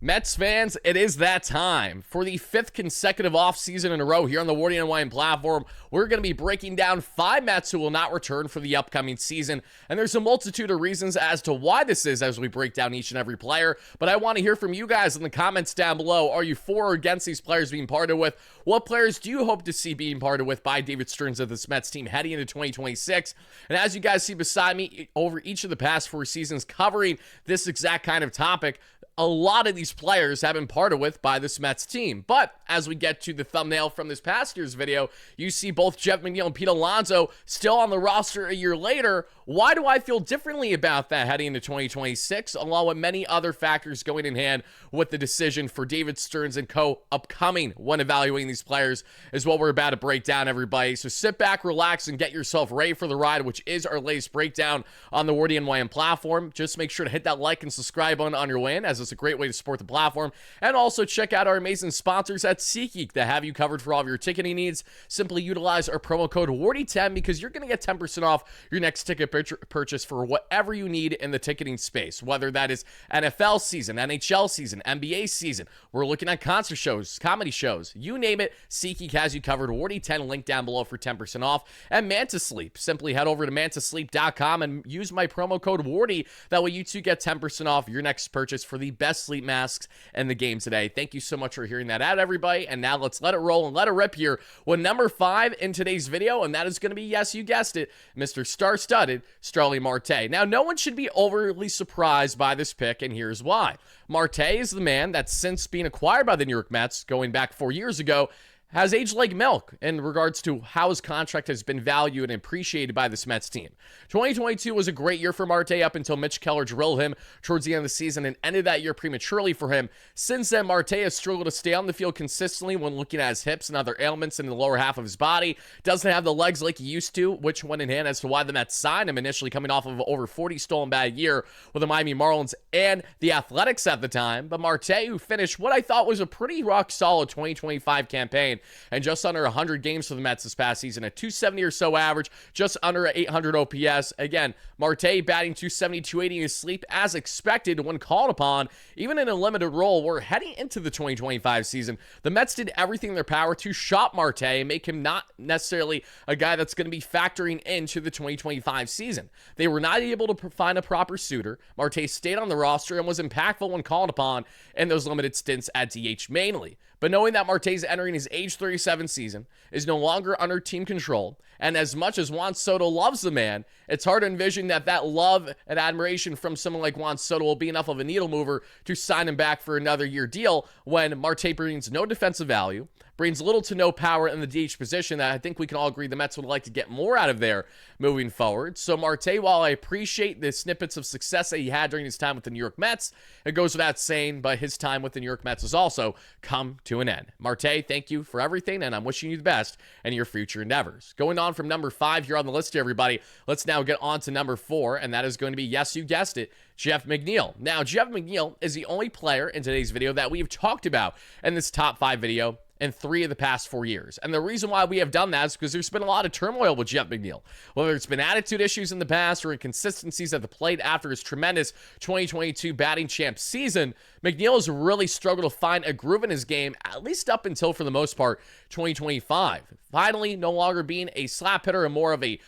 Mets fans, it is that time. For the fifth consecutive offseason in a row here on the WardyNYM platform, we're going to be breaking down 5 Mets who will not return for the upcoming season. And there's a multitude of reasons as to why this is as we break down each and every player. But I want to hear from you guys in the comments down below. Are you for or against these players being parted with? What players do you hope to see being parted with by David Stearns of this Mets team heading into 2026? And as you guys see beside me, over each of the past 4 seasons covering this exact kind of topic, a lot of these players have been parted with by this Mets team. But as we get to the thumbnail from this past year's video, you see both Jeff McNeil and Pete Alonso still on the roster a year later. Why do I feel differently about that heading into 2026, along with many other factors going in hand with the decision for David Stearns and co. upcoming when evaluating these players is what we're about to break down, everybody. So sit back, relax, and get yourself ready for the ride, which is our latest breakdown on the WardyNYM platform. Just make sure to hit that like and subscribe button on your way in, as it's a great way to support the platform. And also check out our amazing sponsors at SeatGeek that have you covered for all of your ticketing needs. Simply utilize our promo code WARDY10 because you're going to get 10% off your next ticket purchase for whatever you need in the ticketing space, whether that is NFL season, NHL season, NBA season. We're looking at concert shows, comedy shows, you name it. SeatGeek has you covered. WARDY10 link down below for 10% off. And Manta Sleep. Simply head over to mantasleep.com and use my promo code WARDY. That way you too get 10% off your next purchase for the best sleep masks in the game today. Thank you so much for hearing that out, everybody. And now let's let it roll and let it rip here with number 5 in today's video. And that is going to be, yes, you guessed it, Mr. Star-Studded Starling Marte. Now, no one should be overly surprised by this pick, and here's why. Marte is the man that, since being acquired by the New York Mets going back 4 years ago, has aged like milk in regards to how his contract has been valued and appreciated by this Mets team. 2022 was a great year for Marte up until Mitch Keller drilled him towards the end of the season and ended that year prematurely for him. Since then, Marte has struggled to stay on the field consistently when looking at his hips and other ailments in the lower half of his body. Doesn't have the legs like he used to, which went in hand as to why the Mets signed him initially, coming off of over 40 stolen bag year with the Miami Marlins and the Athletics at the time. But Marte, who finished what I thought was a pretty rock-solid 2025 campaign, and just under 100 games for the Mets this past season, a 270 or so average, just under 800 OPS. Again, Marte batting 270, 280 in his sleep as expected when called upon, even in a limited role. We're heading into the 2025 season. The Mets did everything in their power to shop Marte and make him not necessarily a guy that's going to be factoring into the 2025 season. They were not able to find a proper suitor. Marte stayed on the roster and was impactful when called upon in those limited stints at DH mainly. But knowing that Marte is entering his age 37 season, is no longer under team control, and as much as Juan Soto loves the man, it's hard to envision that love and admiration from someone like Juan Soto will be enough of a needle mover to sign him back for another year deal when Marte brings no defensive value, brings little to no power in the DH position that I think we can all agree the Mets would like to get more out of there moving forward. So Marte, while I appreciate the snippets of success that he had during his time with the New York Mets, it goes without saying, but his time with the New York Mets has also come to an end. Marte, thank you for everything, and I'm wishing you the best in your future endeavors. Going on from number 5 here on the list, everybody, let's now get on to number 4, and that is going to be, yes, you guessed it, Jeff McNeil. Now, Jeff McNeil is the only player in today's video that we've talked about in this top 5 video in 3 of the past 4 years. And the reason why we have done that is because there's been a lot of turmoil with Jeff McNeil. Whether it's been attitude issues in the past or inconsistencies at the plate after his tremendous 2022 batting champ season, McNeil has really struggled to find a groove in his game, at least up until, for the most part, 2025. Finally, no longer being a slap hitter and more of a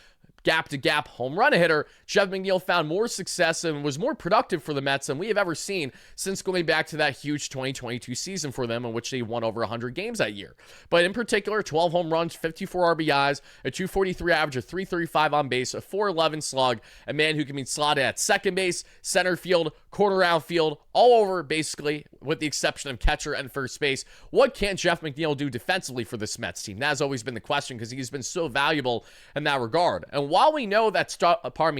gap-to-gap home run hitter, Jeff McNeil found more success and was more productive for the Mets than we have ever seen since going back to that huge 2022 season for them in which they won over 100 games that year. But in particular, 12 home runs, 54 RBIs, a 243 average, a 335 on base, a 411 slug, a man who can be slotted at second base, center field, corner outfield, all over basically, with the exception of catcher and first base. What can Jeff McNeil do defensively for this Mets team? That has always been the question because he's been so valuable in that regard. And while we know that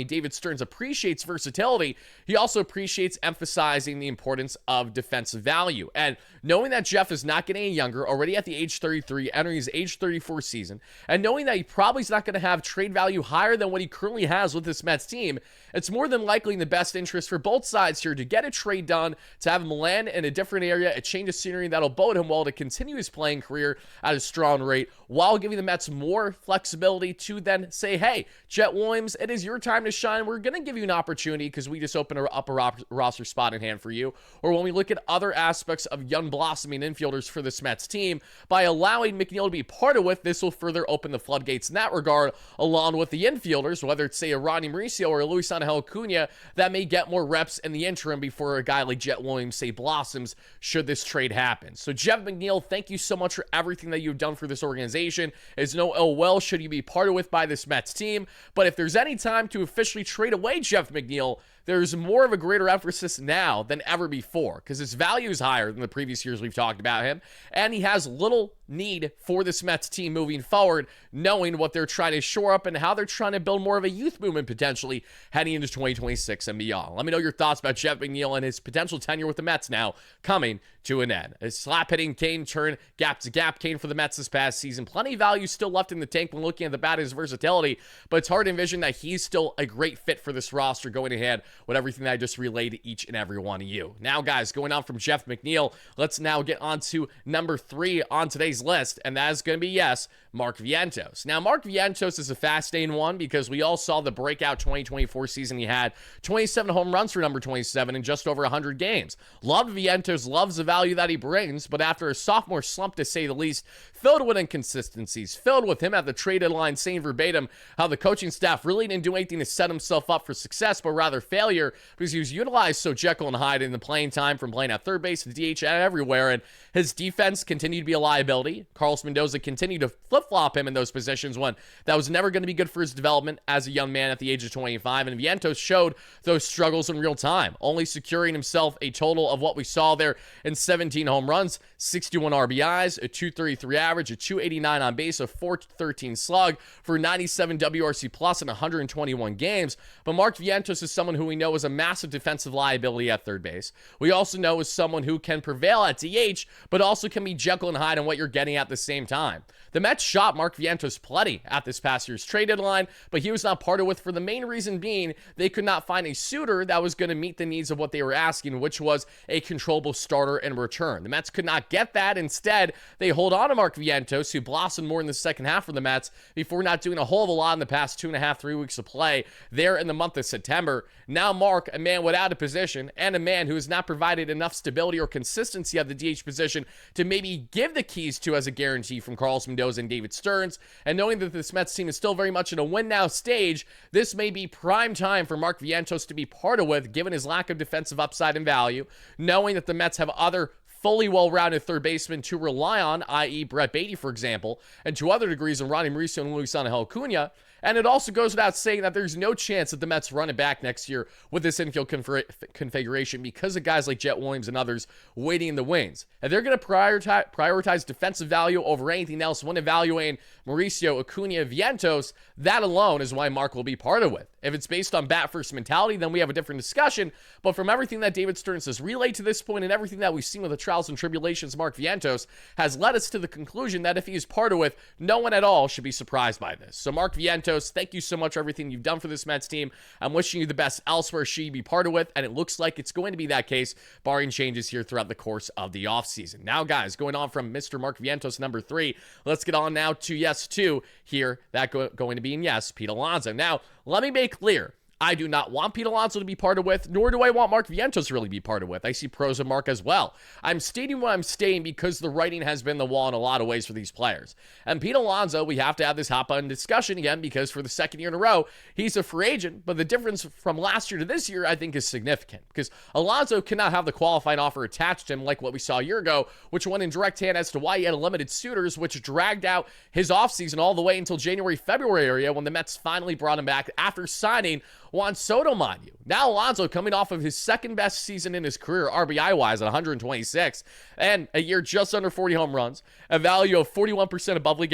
David Stearns appreciates versatility, he also appreciates emphasizing the importance of defensive value. And knowing that Jeff is not getting any younger, already at the age 33, entering his age 34 season, and knowing that he probably is not going to have trade value higher than what he currently has with this Mets team, it's more than likely in the best interest for both sides here to get a trade done, to have him land in a different area, a change of scenery that'll bode him well to continue his playing career at a strong rate, while giving the Mets more flexibility to then say, hey, Jet Williams, it is your time to shine. We're going to give you an opportunity because we just opened up a roster spot in hand for you. Or when we look at other aspects of young blossoming infielders for this Mets team, by allowing McNeil to be part of it, this will further open the floodgates in that regard, along with the infielders, whether it's, say, a Ronnie Mauricio or a Luis Angel Acuna, that may get more reps in the interim before a guy like Jet Williams, say, blossoms, should this trade happen. So, Jeff McNeil, thank you so much for everything that you've done for this organization. There's no ill will should you be parted with by this Mets team, but if there's any time to officially trade away Jeff McNeil, there's more of a greater emphasis now than ever before because his value is higher than the previous years we've talked about him, and he has little need for this Mets team moving forward, knowing what they're trying to shore up and how they're trying to build more of a youth movement potentially heading into 2026 and beyond. Let me know your thoughts about Jeff McNeil and his potential tenure with the Mets now coming to an end. A slap-hitting Kane turn gap-to-gap Kane for the Mets this past season. Plenty of value still left in the tank when looking at the bat, his versatility, but it's hard to envision that he's still a great fit for this roster going ahead with everything that I just relayed to each and every one of you. Now, guys, going on from Jeff McNeil, let's now get on to number 3 on today's list, and that is going to be, yes, Mark Vientos. Now, Mark Vientos is a fascinating one because we all saw the breakout 2024 season he had. 27 home runs for number 27 in just over 100 games. Love Vientos, loves the value that he brings, but after a sophomore slump, to say the least, filled with inconsistencies, filled with him at the trade deadline saying verbatim how the coaching staff really didn't do anything to set himself up for success, but rather failure because he was utilized so Jekyll and Hyde in the playing time from playing at third base to DH and everywhere, and his defense continued to be a liability. Carlos Mendoza continued to flip-flop him in those positions when that was never going to be good for his development as a young man at the age of 25, and Vientos showed those struggles in real time, only securing himself a total of what we saw there in 17 home runs, 61 RBIs, a 233 average, a 289 on base, a 413 slug for 97 WRC plus in 121 games. But Mark Vientos is someone who we know is a massive defensive liability at third base. We also know is someone who can prevail at DH, but also can be Jekyll and Hyde on what you're getting at the same time. The Mets shot Mark Vientos plenty at this past year's trade deadline, but he was not parted with for the main reason being they could not find a suitor that was going to meet the needs of what they were asking, which was a controllable starter in return. The Mets could not get that. Instead, they hold on to Mark Vientos, who blossomed more in the second half for the Mets before not doing a whole of a lot in the past 2.5, 3 weeks of play there in the month of September. Now Mark, a man without a position and a man who has not provided enough stability or consistency at the DH position to maybe give the keys to as a guarantee from Carlos Mendoza and David Stearns, and knowing that this Mets team is still very much in a win-now stage, this may be prime time for Mark Vientos to be parted with, given his lack of defensive upside and value, knowing that the Mets have other fully well-rounded third baseman to rely on, i.e. Brett Beatty, for example, and to other degrees in Ronnie Mauricio and Luis Angel Acuna. And it also goes without saying that there's no chance that the Mets run it back next year with this infield configuration because of guys like Jet Williams and others waiting in the wings. And they're going to prioritize defensive value over anything else when evaluating Mauricio, Acuna, Vientos. That alone is why Mark will be parted with. If it's based on bat-first mentality, then we have a different discussion. But from everything that David Stearns has relayed to this point and everything that we've seen with the trials and tribulations Mark Vientos has led us to the conclusion that if he is parted with, no one at all should be surprised by this. So Mark Vientos, thank you so much for everything you've done for this Mets team. I'm wishing you the best elsewhere should you be parted with, and it looks like it's going to be that case, barring changes here throughout the course of the offseason. Now, guys, going on from Mr. Mark Vientos, number 3, let's get on now to yes 2 here. That going to be in yes, Pete Alonso. Now, let me make clear, I do not want Pete Alonso to be parted with, nor do I want Mark Vientos to really be parted with. I see pros of Mark as well. I'm stating what I'm stating because the writing has been the wall in a lot of ways for these players. And Pete Alonso, we have to have this hop-on discussion again because for the second year in a row, he's a free agent, but the difference from last year to this year, I think, is significant because Alonso cannot have the qualifying offer attached to him like what we saw a year ago, which went in direct hand as to why he had limited suitors, which dragged out his offseason all the way until January, February area when the Mets finally brought him back after signing Juan Soto, mind you. Now Alonso coming off of his second best season in his career, RBI-wise, at 126, and a year just under 40 home runs, a value of 41% above league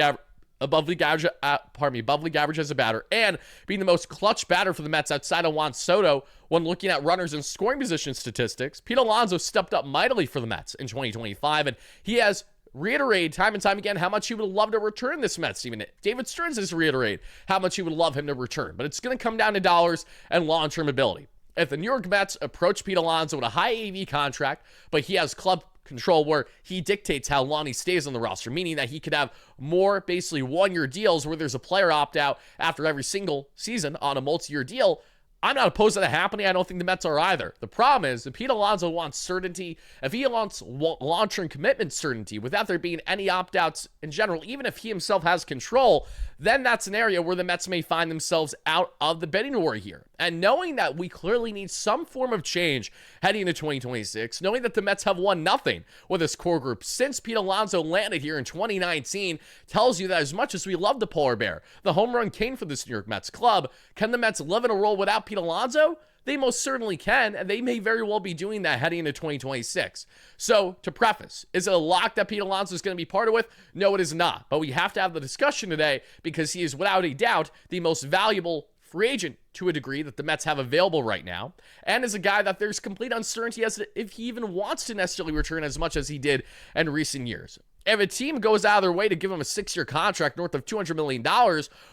average as a batter, and being the most clutch batter for the Mets outside of Juan Soto when looking at runners and scoring position statistics. Pete Alonso stepped up mightily for the Mets in 2025, and he has reiterated time and time again how much he would love to return this Mets team. And David Stearns has reiterated how much he would love him to return. But it's going to come down to dollars and long-term ability. If the New York Mets approach Pete Alonso with a high AAV contract, but he has club control where he dictates how long he stays on the roster, meaning that he could have more basically one-year deals where there's a player opt-out after every single season on a multi-year deal. I'm not opposed to that happening. I don't think the Mets are either. The problem is, if Pete Alonso wants certainty, if he wants long-term commitment certainty without there being any opt-outs in general, even if he himself has control, then that's an area where the Mets may find themselves out of the bidding war here. And knowing that we clearly need some form of change heading into 2026, knowing that the Mets have won nothing with this core group since Pete Alonso landed here in 2019, tells you that as much as we love the Polar Bear, the home run king for this New York Mets club, can the Mets live in a role without Pete Alonso? They most certainly can, and they may very well be doing that heading into 2026. So, to preface, is it a lock that Pete Alonso is going to be part of with? No, it is not. But we have to have the discussion today because he is, without a doubt, the most valuable free agent to a degree that the Mets have available right now, and is a guy that there's complete uncertainty as to if he even wants to necessarily return as much as he did in recent years. If a team goes out of their way to give him a 6-year contract north of $200 million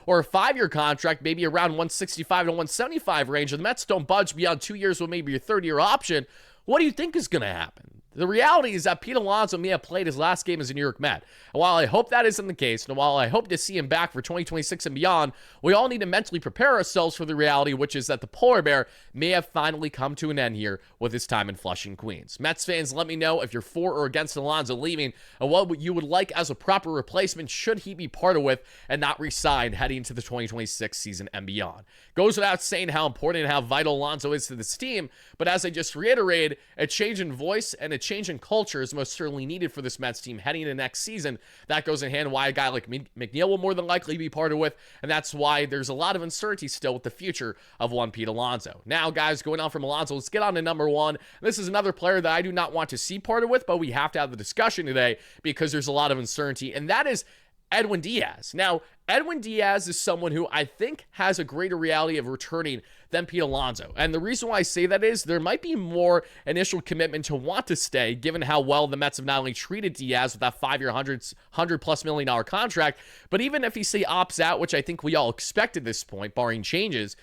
or a 5-year contract, maybe around 165 to 175 range, and the Mets don't budge beyond 2 years with maybe a 3rd-year option, what do you think is going to happen? The reality is that Pete Alonso may have played his last game as a New York Met. And while I hope that isn't the case, and while I hope to see him back for 2026 and beyond, we all need to mentally prepare ourselves for the reality, which is that the Polar Bear may have finally come to an end here with his time in Flushing, Queens. Mets fans, let me know if you're for or against Alonso leaving, and what you would like as a proper replacement should he be parted with and not re-signed heading into the 2026 season and beyond. Goes without saying how important and how vital Alonso is to this team, but as I just reiterated, a change in voice and a change in culture is most certainly needed for this Mets team heading into next season. That goes in hand why a guy like McNeil will more than likely be parted with, and that's why there's a lot of uncertainty still with the future of one Pete Alonso. Now, guys, going on from Alonso, let's get on to number one. This is another player that I do not want to see parted with, but we have to have the discussion today because there's a lot of uncertainty, and that is Edwin Diaz. Now, Edwin Diaz is someone who I think has a greater reality of returning than Pete Alonso. And the reason why I say that is there might be more initial commitment to want to stay, given how well the Mets have not only treated Diaz with that 5-year, $100+ million contract, but even if he say opts out, which I think we all expect at this point, barring changes,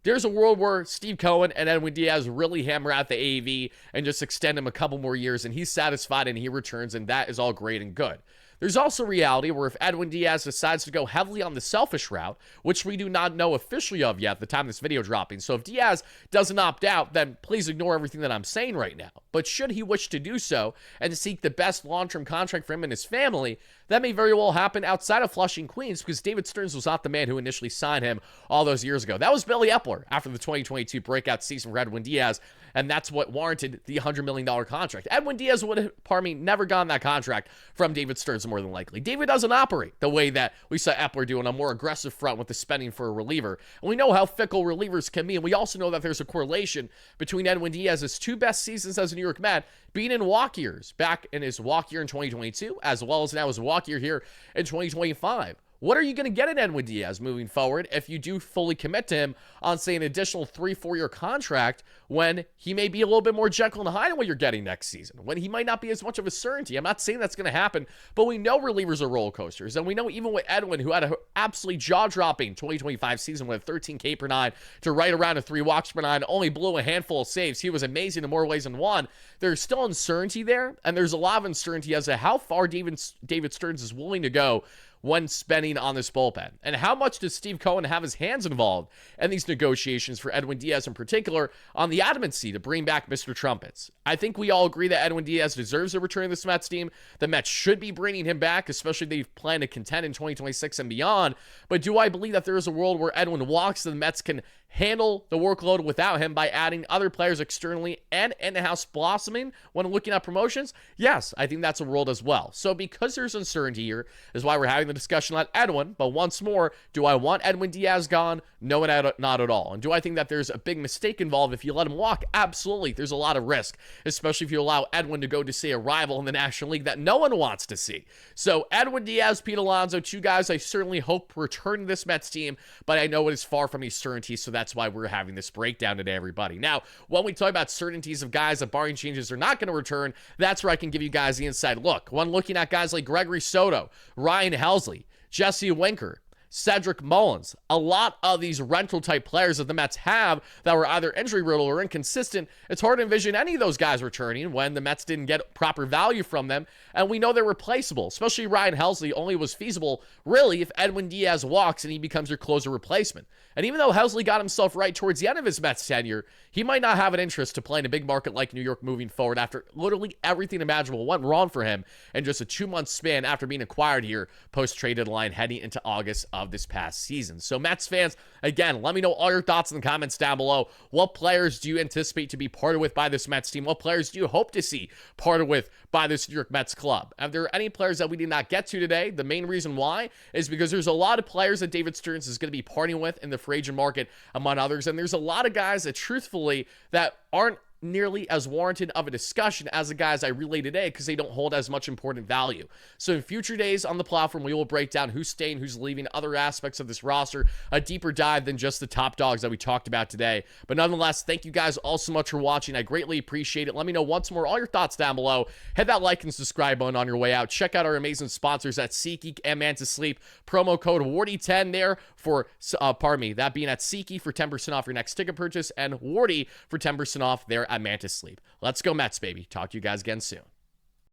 there's a world where Steve Cohen and Edwin Diaz really hammer out the AAV and just extend him a couple more years, and he's satisfied and he returns, and that is all great and good. There's also reality where if Edwin Diaz decides to go heavily on the selfish route, which we do not know officially of yet at the time this video dropping, so if Diaz doesn't opt out, then please ignore everything that I'm saying right now. But should he wish to do so and seek the best long-term contract for him and his family, that may very well happen outside of Flushing, Queens, because David Stearns was not the man who initially signed him all those years ago. That was Billy Epler after the 2022 breakout season for Edwin Diaz, and that's what warranted the $100 million contract. Edwin Diaz would have, never gotten that contract from David Stearns more than likely. David doesn't operate the way that we saw Epler do on a more aggressive front with the spending for a reliever. And we know how fickle relievers can be, and we also know that there's a correlation between Edwin Diaz's 2 best seasons as a New York Met being in walk years, back in his walk year in 2022, as well as now his walk year here in 2025. What are you going to get in Edwin Diaz moving forward if you do fully commit to him on, say, an additional 3-4-year contract when he may be a little bit more Jekyll and Hyde in what you're getting next season, when he might not be as much of a certainty? I'm not saying that's going to happen, but we know relievers are roller coasters, and we know even with Edwin, who had an absolutely jaw-dropping 2025 season with a 13 K per 9 to right around a 3 walks per 9, only blew a handful of saves. He was amazing in more ways than one. There's still uncertainty there, and there's a lot of uncertainty as to how far David Stearns is willing to go when spending on this bullpen. And how much does Steve Cohen have his hands involved in these negotiations for Edwin Diaz in particular on the adamancy to bring back Mr. Trumpets? I think we all agree that Edwin Diaz deserves a return to this Mets team. The Mets should be bringing him back, especially if they plan to contend in 2026 and beyond. But do I believe that there is a world where Edwin walks and the Mets can handle the workload without him by adding other players externally and in-house blossoming when looking at promotions? Yes, I think that's a world as well. So because there's uncertainty here is why we're having the discussion on Edwin. But once more, do I want Edwin Diaz gone? No, not at all. And do I think that there's a big mistake involved if you let him walk? Absolutely. There's a lot of risk, especially if you allow Edwin to go to, say, a rival in the National League that no one wants to see. So Edwin Diaz, Pete Alonso, 2 guys I certainly hope return to this Mets team, but I know it is far from a certainty, so that's why we're having this breakdown today, everybody. Now, when we talk about certainties of guys that barring changes are not going to return, that's where I can give you guys the inside look. When looking at guys like Gregory Soto, Ryan Helsley, Jesse Winker, Cedric Mullins. A lot of these rental type players that the Mets have that were either injury riddled or inconsistent, it's hard to envision any of those guys returning when the Mets didn't get proper value from them. And we know they're replaceable, especially Ryan Helsley only was feasible really if Edwin Diaz walks and he becomes your closer replacement. And even though Helsley got himself right towards the end of his Mets tenure, he might not have an interest to play in a big market like New York moving forward after literally everything imaginable went wrong for him in just a 2-month span after being acquired here post-trade deadline heading into August of this past season. So Mets fans, again, let me know all your thoughts in the comments down below. What players do you anticipate to be parted with by this Mets team? What players do you hope to see parted with by this New York Mets club? If there are any players that we did not get to today, the main reason why is because there's a lot of players that David Stearns is going to be parting with in the free agent market, among others, and there's a lot of guys that truthfully that aren't nearly as warranted of a discussion as the guys I relayed today because they don't hold as much important value. So in future days on the platform, we will break down who's staying, who's leaving, other aspects of this roster, a deeper dive than just the top dogs that we talked about today. But nonetheless, thank you guys all so much for watching. I greatly appreciate it. Let me know once more all your thoughts down below. Hit that like and subscribe button on your way out. Check out our amazing sponsors at SeatGeek and Mantis Sleep. Promo code WARDY10 there for, that being at SeatGeek for 10% off your next ticket purchase and Wardy for 10% off there at Mantis Sleep. Let's go Mets, baby. Talk to you guys again soon.